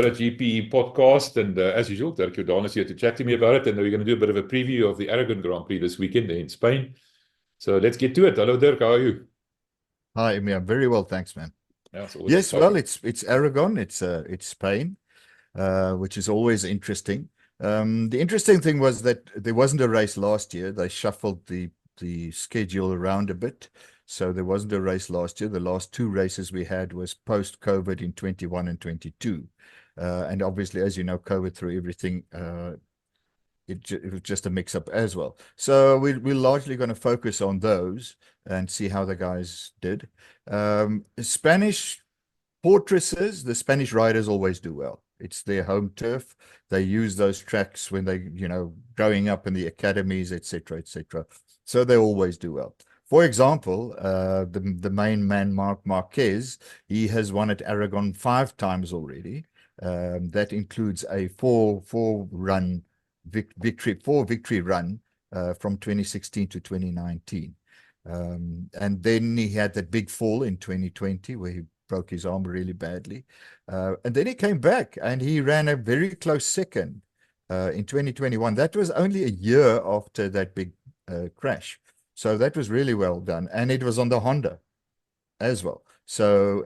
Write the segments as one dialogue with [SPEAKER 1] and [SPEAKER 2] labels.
[SPEAKER 1] MotoGP podcast. And as usual, Dirk Jordan is here to chat to me about it. And we're going to do a bit of a preview of the Aragon Grand Prix this weekend in Spain. So let's get to it. Hello, Dirk. How are you?
[SPEAKER 2] Hi, Emir. Very well, thanks, man.
[SPEAKER 1] Yeah, it's always
[SPEAKER 2] Yes, well,
[SPEAKER 1] exciting.
[SPEAKER 2] it's Aragon, it's Spain, which is always interesting. The interesting thing was that there wasn't a race last year. They shuffled the schedule around a bit, so there wasn't a race last year. The last two races we had was post-COVID in 21 and 22, and obviously, as you know, COVID threw everything. It was just a mix-up as well. So we're largely going to focus on those and see how the guys did. Spanish fortresses, the Spanish riders always do well. It's their home turf. They use those tracks when they, growing up in the academies, etc., etc. So they always do well. For example, the main man, Marc Marquez, he has won at Aragon 5 times already. That includes a four-run victory run from 2016 to 2019. And then he had that big fall in 2020 where he broke his arm really badly. And then he came back and he ran a very close second in 2021. That was only a year after that big crash. So that was really well done. And it was on the Honda as well. So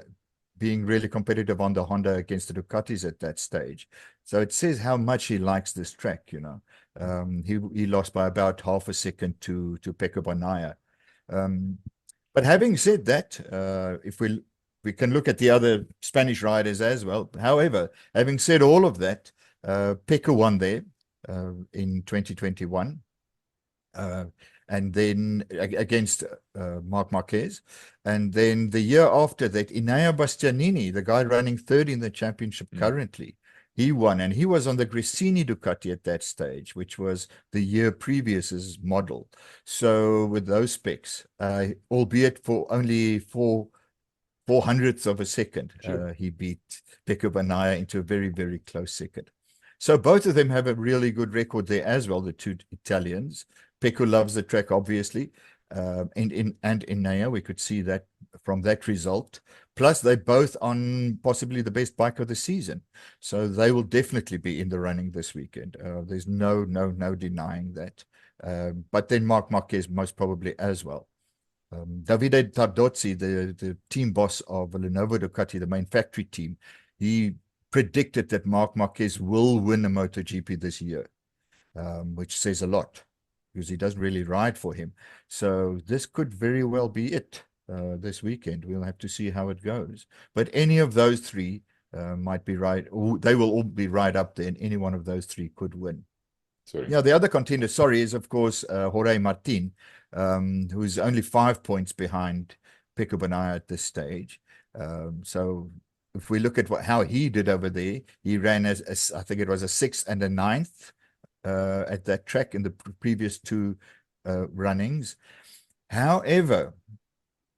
[SPEAKER 2] being really competitive on the Honda against the Ducatis at that stage. So it says how much he likes this track, He lost by about half a second to Pecco Bagnaia. But having said that, if we can look at the other Spanish riders as well. However, having said all of that, Pecco won there in 2021. And then against Marc Marquez. And then the year after that, Enea Bastianini, the guy running third in the championship currently, he won. And he was on the Gresini Ducati at that stage, which was the year previous's model. So with those specs, albeit for only 4/400ths of a second,
[SPEAKER 1] Sure.
[SPEAKER 2] he beat Pecco Bagnaia into a very, very close second. So both of them have a really good record there as well, the two Italians. Pecco loves the track, obviously, and Enea, we could see that from that result. Plus, they're both on possibly the best bike of the season, so they will definitely be in the running this weekend. There's no denying that. But then Marc Marquez most probably as well. Davide Tardozzi, the team boss of Lenovo Ducati, the main factory team, he predicted that Marc Marquez will win a MotoGP this year, which says a lot because he doesn't really ride for him. So this could very well be it this weekend. We'll have to see how it goes. But any of those three might be right. They will all be right up there, and any one of those three could win.
[SPEAKER 1] Sorry.
[SPEAKER 2] Yeah, the other contender, is of course Jorge Martin, who's only 5 points behind Pecco Bagnaia at this stage. So if we look at how he did over there, he ran as I think it was a 6th and a 9th at that track in the previous two runnings. However,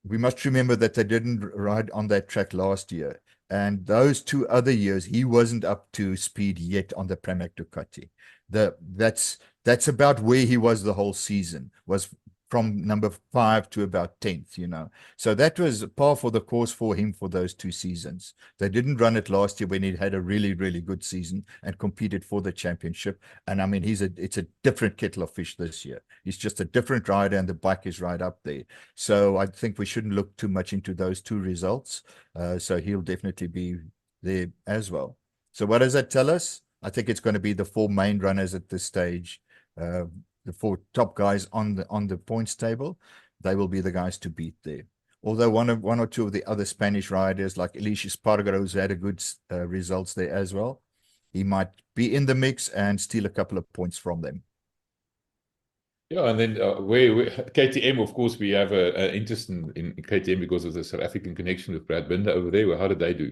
[SPEAKER 2] we must remember that they didn't ride on that track last year. And those 2 other years, he wasn't up to speed yet on the Pramac Ducati. That's about where he was the whole season, was from number 5 to about 10th, So that was par for the course for him for those 2 seasons. They didn't run it last year when he had a really, really good season and competed for the championship. And I mean, it's a different kettle of fish this year. He's just a different rider and the bike is right up there. So I think we shouldn't look too much into those 2 results. So he'll definitely be there as well. So what does that tell us? I think it's going to be the 4 main runners at this stage. The 4 top guys on the points table, they will be the guys to beat there. Although one or two of the other Spanish riders, like Elisha Spargaro, who's had a good results there as well, he might be in the mix and steal a couple of points from them.
[SPEAKER 1] Yeah, and then where KTM, of course, we have an interest in KTM because of the South African connection with Brad Binder over there. How did they do?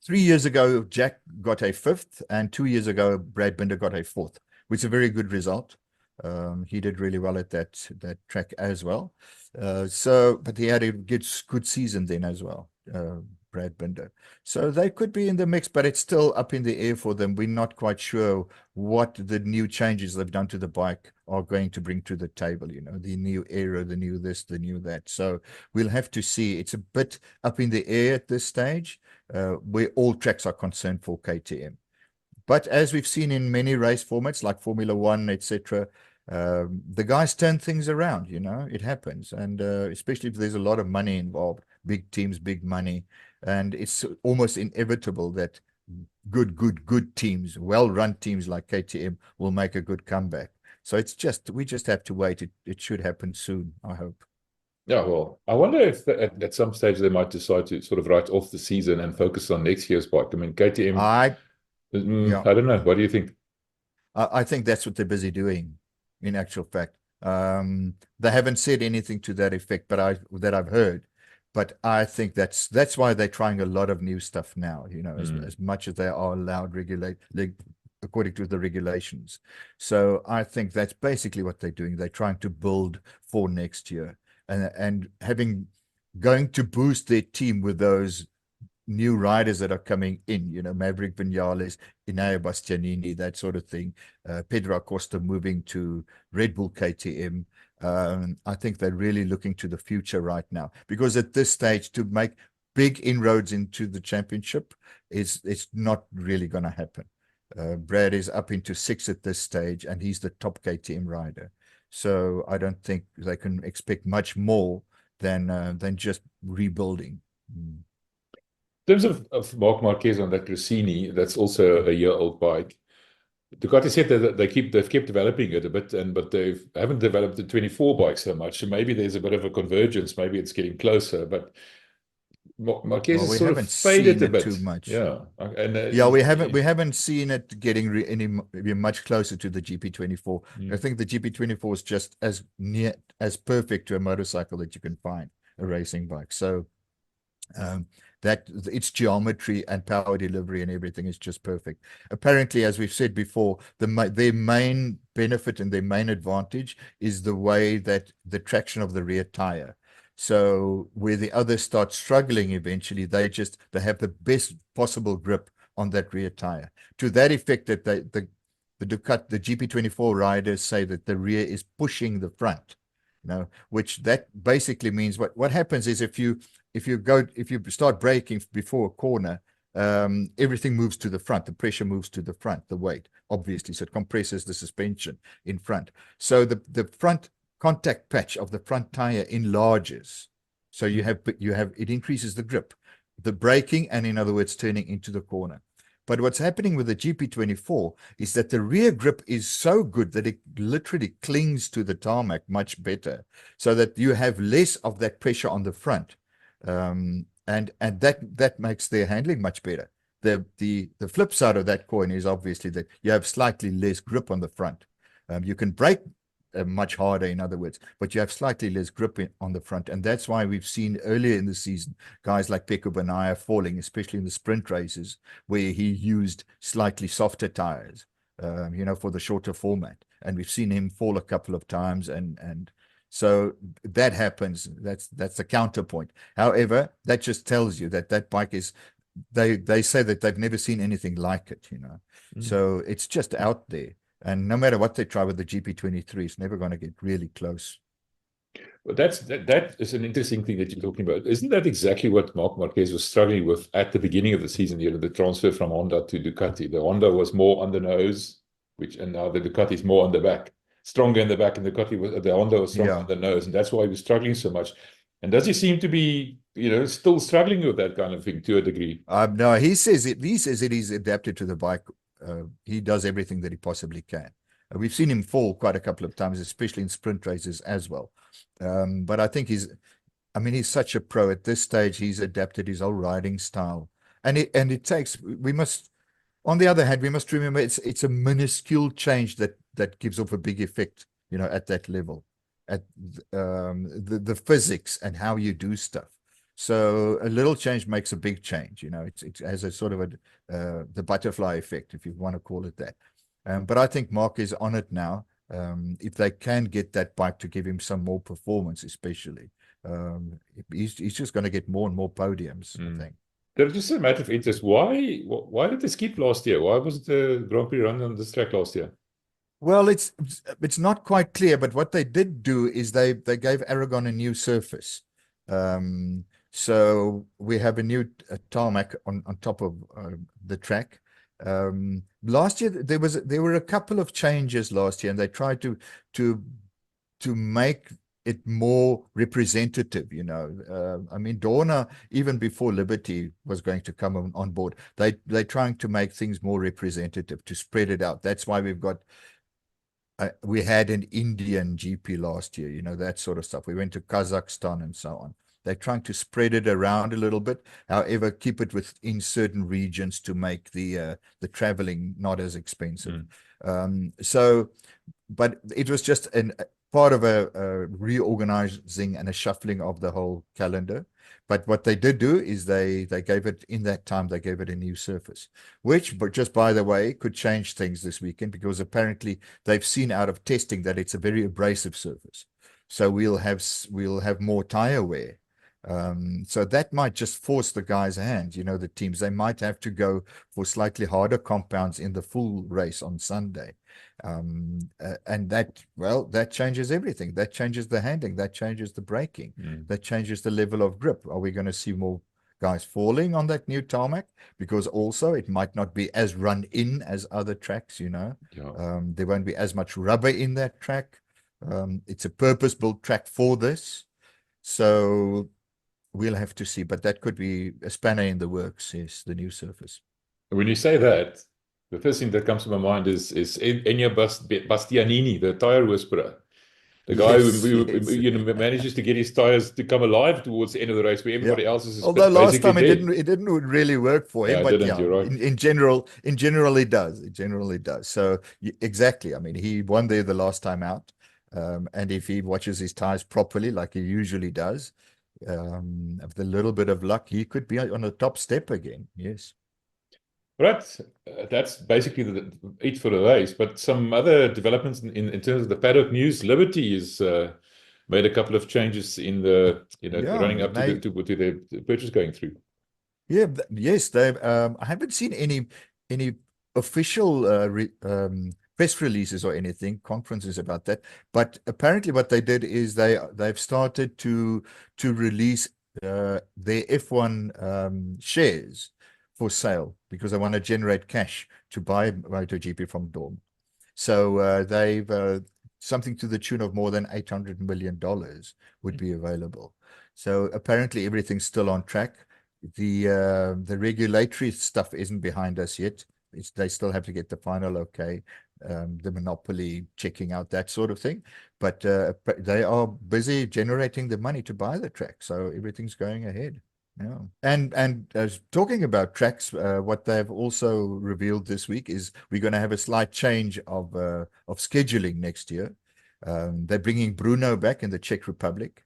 [SPEAKER 2] 3 years ago, Jack got a 5th, and 2 years ago, Brad Binder got a 4th, which is a very good result. He did really well at that track as well. But he had a good season then as well, Brad Binder. So they could be in the mix, but it's still up in the air for them. We're not quite sure what the new changes they've done to the bike are going to bring to the table, the new aero, the new this, the new that. So we'll have to see. It's a bit up in the air at this stage. where all tracks are concerned for KTM. But as we've seen in many race formats like Formula One, etc., the guys turn things around. It happens, and especially if there's a lot of money involved, big teams, big money, and it's almost inevitable that good teams, well-run teams like KTM will make a good comeback. So we just have to wait. It should happen soon, I hope.
[SPEAKER 1] Yeah, well, I wonder if at some stage they might decide to sort of write off the season and focus on next year's bike. I mean, KTM,
[SPEAKER 2] I yeah,
[SPEAKER 1] I don't know. What do you think?
[SPEAKER 2] I think that's what they're busy doing, in actual fact. They haven't said anything to that effect, but I've heard. But I think that's why they're trying a lot of new stuff now, as much as they are allowed according to the regulations. So I think that's basically what they're doing. They're trying to build for next year and going to boost their team with those new riders that are coming in, Maverick Vinales, Enea Bastianini, that sort of thing. Pedro Acosta moving to Red Bull KTM. I think they're really looking to the future right now, because at this stage, to make big inroads into the championship, it's not really going to happen. Brad is up into 6 at this stage, and he's the top KTM rider. So I don't think they can expect much more than just rebuilding.
[SPEAKER 1] In terms of Marc Marquez on that Rossini, that's also a year-old bike. Ducati said that they've kept developing it a bit, but they haven't developed the 24 bike so much. So maybe there's a bit of a convergence. Maybe it's getting closer, but Marquez has
[SPEAKER 2] we
[SPEAKER 1] sort of
[SPEAKER 2] haven't
[SPEAKER 1] faded
[SPEAKER 2] seen
[SPEAKER 1] a
[SPEAKER 2] it
[SPEAKER 1] bit.
[SPEAKER 2] too much.
[SPEAKER 1] Yeah, and
[SPEAKER 2] Yeah, we haven't seen it getting any much closer to the GP24. I think the GP24 is just as near as perfect to a motorcycle that you can find, a racing bike. So that its geometry and power delivery and everything is just perfect. Apparently, as we've said before, their main benefit and their main advantage is the way that the traction of the rear tire. So where the others start struggling eventually, they have the best possible grip on that rear tire. To that effect, that the Ducati, the GP24 riders say that the rear is pushing the front. Which that basically means what happens is if you start braking before a corner, everything moves to the front. The pressure moves to the front, the weight, obviously. So it compresses the suspension in front. So the front contact patch of the front tire enlarges. So it increases the grip, the braking, and in other words, turning into the corner. But what's happening with the GP24 is that the rear grip is so good that it literally clings to the tarmac much better, so that you have less of that pressure on the front. And that makes their handling much better. The flip side of that coin is obviously that you have slightly less grip on the front. You can brake much harder, in other words, but you have slightly less grip on the front. And that's why we've seen earlier in the season guys like Pecco Bagnaia falling, especially in the sprint races, where he used slightly softer tires, for the shorter format. And we've seen him fall a couple of times, and so that happens. That's the counterpoint. However, that just tells you that bike is, they say that they've never seen anything like it, So it's just out there. And no matter what they try with the GP23, it's never going to get really close.
[SPEAKER 1] But that is an interesting thing that you're talking about. Isn't that exactly what Marc Marquez was struggling with at the beginning of the season? The transfer from Honda to Ducati. The Honda was more on the nose, and now the Ducati is more on the back, stronger in the back, and the Honda was stronger on the nose, and that's why he was struggling so much. And does he seem to be, still struggling with that kind of thing to a degree?
[SPEAKER 2] No, he says it. He says that he's adapted to the bike. He does everything that he possibly can. We've seen him fall quite a couple of times, especially in sprint races as well. But I think he's such a pro at this stage. He's adapted his whole riding style, and it takes. On the other hand, we must remember it's a minuscule change that gives off a big effect. At that level, at the physics and how you do stuff. So a little change makes a big change. It has a sort of the butterfly effect, if you want to call it that. But I think Mark is on it now. If they can get that bike to give him some more performance, especially, he's just going to get more and more podiums, I think.
[SPEAKER 1] Just a matter of interest. Why did they skip last year? Why was the Grand Prix run on this track last year?
[SPEAKER 2] Well, it's not quite clear, but what they did do is they gave Aragon a new surface. So we have a new tarmac on top of the track. Last year there were a couple of changes last year, and they tried to make it more representative, you know. I mean, Dorna, even before Liberty was going to come on board, they're trying to make things more representative, to spread it out. That's why we had an Indian GP last year, you know, that sort of stuff. We went to Kazakhstan and so on. They're trying to spread it around a little bit, however, keep it within certain regions to make the traveling not as expensive. So, but it was just part of a reorganizing and a shuffling of the whole calendar. But what they did do is they gave it, in that time, they gave it a new surface, which, but just by the way, could change things this weekend, because apparently they've seen out of testing that it's a very abrasive surface. So we'll have more tire wear. So that might just force the guys' hands, you know, the teams. They might have to go for slightly harder compounds in the full race on Sunday. And that changes everything. That changes the handling, that changes the braking, that changes the level of grip. Are we going to see more guys falling on that new tarmac? Because also it might not be as run in as other tracks, you know. There won't be as much rubber in that track. It's a purpose-built track for this. So we'll have to see, but that could be a spanner in the works, yes, the new surface.
[SPEAKER 1] When you say that, the first thing that comes to my mind is Enea Bastianini, the tire whisperer. The guy who you know, manages to get his tires to come alive towards the end of the race, where everybody else is
[SPEAKER 2] although last time
[SPEAKER 1] dead.
[SPEAKER 2] it didn't really work for him, but
[SPEAKER 1] yeah, you're right.
[SPEAKER 2] in general it does. It generally does. So exactly, I mean, he won there the last time out, and if he watches his tires properly, like he usually does, with a little bit of luck, he could be on the top step again. Yes.
[SPEAKER 1] Right. That's basically it for the race. But some other developments in terms of the paddock news. Liberty has made a couple of changes in the, you know, running up to the purchase going through.
[SPEAKER 2] Yeah, yes, they've. I haven't seen any official press releases or anything, conferences about that. But apparently, what they did is they've started to release their F1 shares for sale, because they want to generate cash to buy MotoGP from Dorn. So they've something to the tune of more than $800 million would be available. So apparently everything's still on track. The regulatory stuff isn't behind us yet. They still have to get the final okay, the monopoly checking out, that sort of thing. But they are busy generating the money to buy the track, so everything's going ahead. Yeah. And talking about tracks, what they've also revealed this week is we're going to have a slight change of scheduling next year. They're bringing Brno back in the Czech Republic,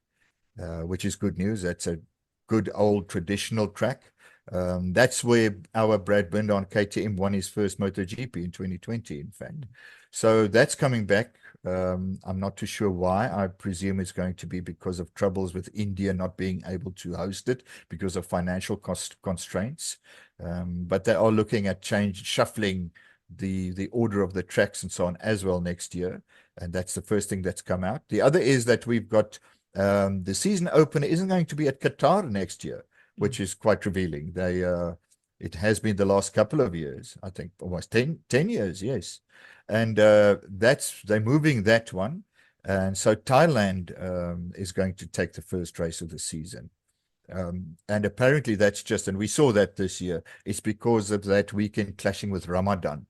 [SPEAKER 2] which is good news. That's a good old traditional track. That's where our Brad Binder on KTM won his first MotoGP in 2020, in fact. So that's coming back. I'm not too sure why. I presume it's going to be because of troubles with India not being able to host it because of financial constraints. But they are looking at shuffling the order of the tracks and so on as well next year. And that's the first thing that's come out. The other is that we've got the season opener isn't going to be at Qatar next year, which is quite revealing. It has been the last couple of years, I think almost 10 years, yes. And they're moving that one. And so Thailand is going to take the first race of the season. And apparently that's and we saw that this year, it's because of that weekend clashing with Ramadan.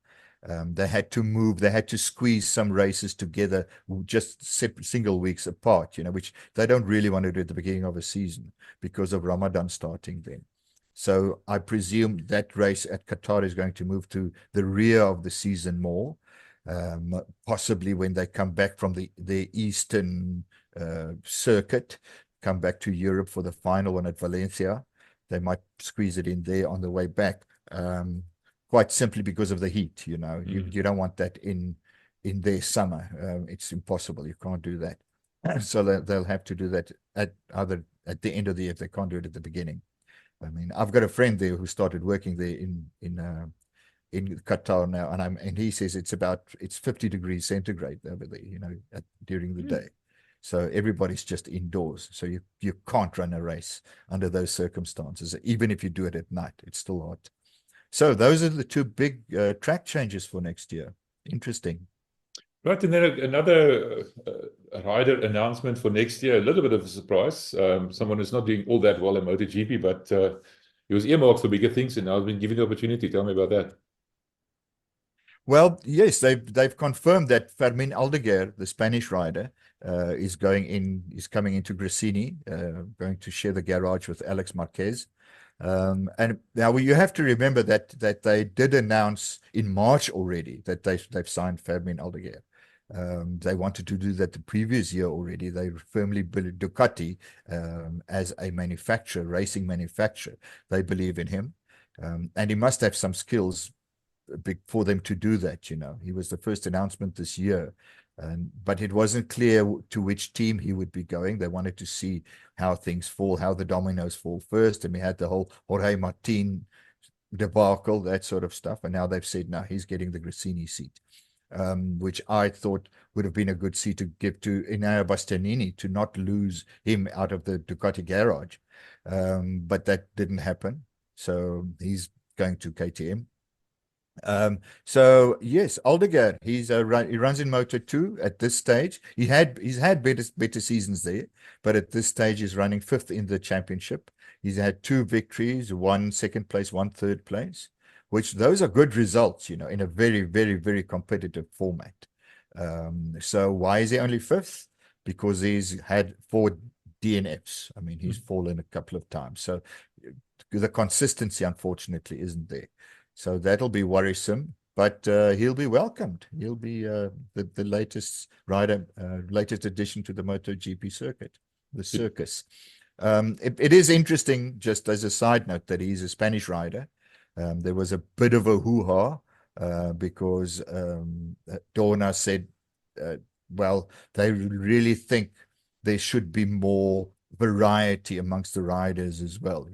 [SPEAKER 2] They had to squeeze some races together, just single weeks apart, you know, which they don't really want to do at the beginning of a season because of Ramadan starting then. So I presume that race at Qatar is going to move to the rear of the season more, possibly when they come back from the Eastern circuit, come back to Europe for the final one at Valencia. They might squeeze it in there on the way back. Quite simply because of the heat, you know. You don't want that in their summer. It's impossible. You can't do that. So they'll have to do that at the end of the year if they can't do it at the beginning. I mean, I've got a friend there who started working there in Qatar now, and he says it's 50 degrees centigrade over there, you know, during the day. So everybody's just indoors. So you can't run a race under those circumstances. Even if you do it at night, it's still hot. So those are the two big track changes for next year. Interesting.
[SPEAKER 1] Right, and then another rider announcement for next year, a little bit of a surprise. Someone who's not doing all that well in MotoGP, but he was earmarked for bigger things, and now has been given the opportunity. Tell me about that.
[SPEAKER 2] Well, yes, they've confirmed that Fermin Aldeguer, the Spanish rider, is coming into Gresini, going to share the garage with Alex Marquez. And now you have to remember that they did announce in March already that they've signed Fermin Aldeguer. They wanted to do that the previous year already. They firmly believe Ducati as a manufacturer, racing manufacturer. They believe in him, and he must have some skills for them to do that. He was the first announcement this year, but it wasn't clear to which team he would be going. They wanted to see how things fall, how the dominoes fall first, and we had the whole Jorge Martin debacle, that sort of stuff. And now they've said, no, he's getting the Gresini seat, which I thought would have been a good seat to give to Enea Bastianini, to not lose him out of the Ducati garage. But that didn't happen. So he's going to KTM. So yes, Aldeguer, he runs in Moto2 at this stage. He's had better seasons there, but at this stage he's running 5th in the championship. He's had 2 victories, 1 second place, 1 third place, which those are good results, in a very, very, very competitive format. So why is he only 5th? Because he's had 4 DNFs. I mean, he's fallen a couple of times. So the consistency, unfortunately, isn't there. So that'll be worrisome, but he'll be welcomed. He'll be the latest rider, latest addition to the MotoGP circuit, the circus. It is interesting, just as a side note, that he's a Spanish rider. There was a bit of a hoo-ha because Dorna said, well, they really think there should be more variety amongst the riders as well,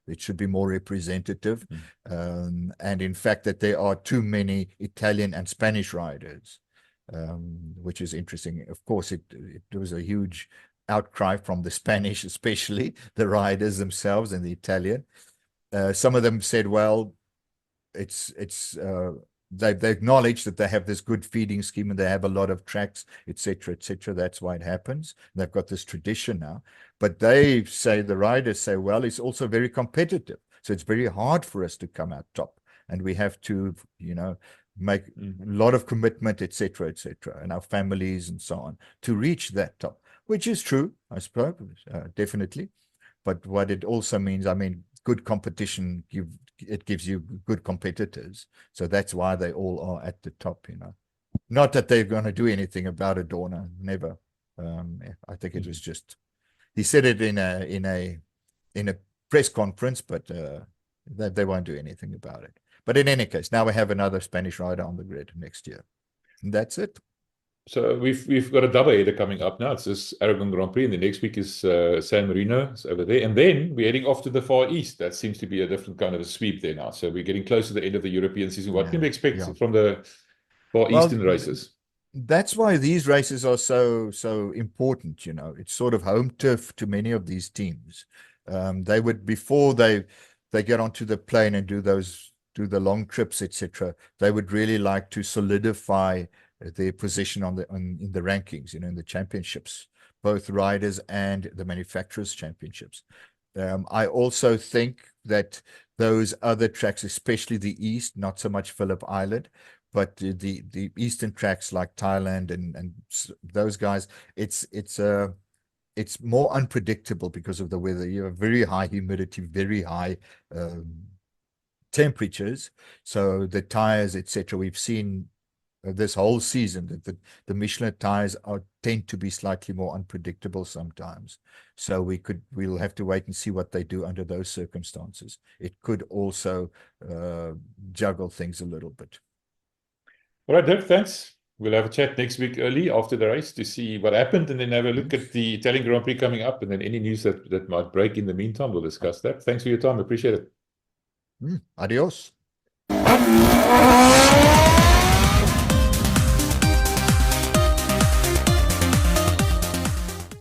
[SPEAKER 2] It should be more representative. And in fact, that there are too many Italian and Spanish riders, which is interesting. Of course, there was a huge outcry from the Spanish, especially the riders themselves, and the Italian. Some of them said, well, they acknowledge that they have this good feeding scheme and they have a lot of tracks, etc., etc. That's why it happens. And they've got this tradition now. But the riders say, well, it's also very competitive. So it's very hard for us to come out top. And we have to, make a lot of commitment, etc., etc., and our families and so on to reach that top, which is true, I suppose, definitely. But what it also means, good competition, it gives you good competitors. So that's why they all are at the top, Not that they're going to do anything about it, Dorna, never. I think it was just, he said it in a press conference, but they won't do anything about it. But in any case, now we have another Spanish rider on the grid next year. And that's it.
[SPEAKER 1] So we've got a double header coming up now. It's this Aragon Grand Prix, and the next week is San Marino. It's over there. And then we're heading off to the Far East. That seems to be a different kind of a sweep there now. So we're getting close to the end of the European season. What can we expect from the Far Eastern races?
[SPEAKER 2] That's why these races are so important. It's sort of home turf to many of these teams. They would, before they get onto the plane and do the long trips, etc., they would really like to solidify their position in the rankings, in the championships, both riders and the manufacturers' championships. I also think that those other tracks, especially the East, not so much Phillip Island, but the Eastern tracks like Thailand and those guys, it's more unpredictable because of the weather. You have very high humidity, very high temperatures. So the tires, etc., we've seen this whole season that the Michelin tires tend to be slightly more unpredictable sometimes. So we'll have to wait and see what they do under those circumstances. It could also juggle things a little bit.
[SPEAKER 1] All right, Dirk, thanks. We'll have a chat next week early after the race to see what happened, and then have a look at the Italian Grand Prix coming up, and then any news that might break in the meantime, we'll discuss that. Thanks for your time. Appreciate it.
[SPEAKER 2] Adios.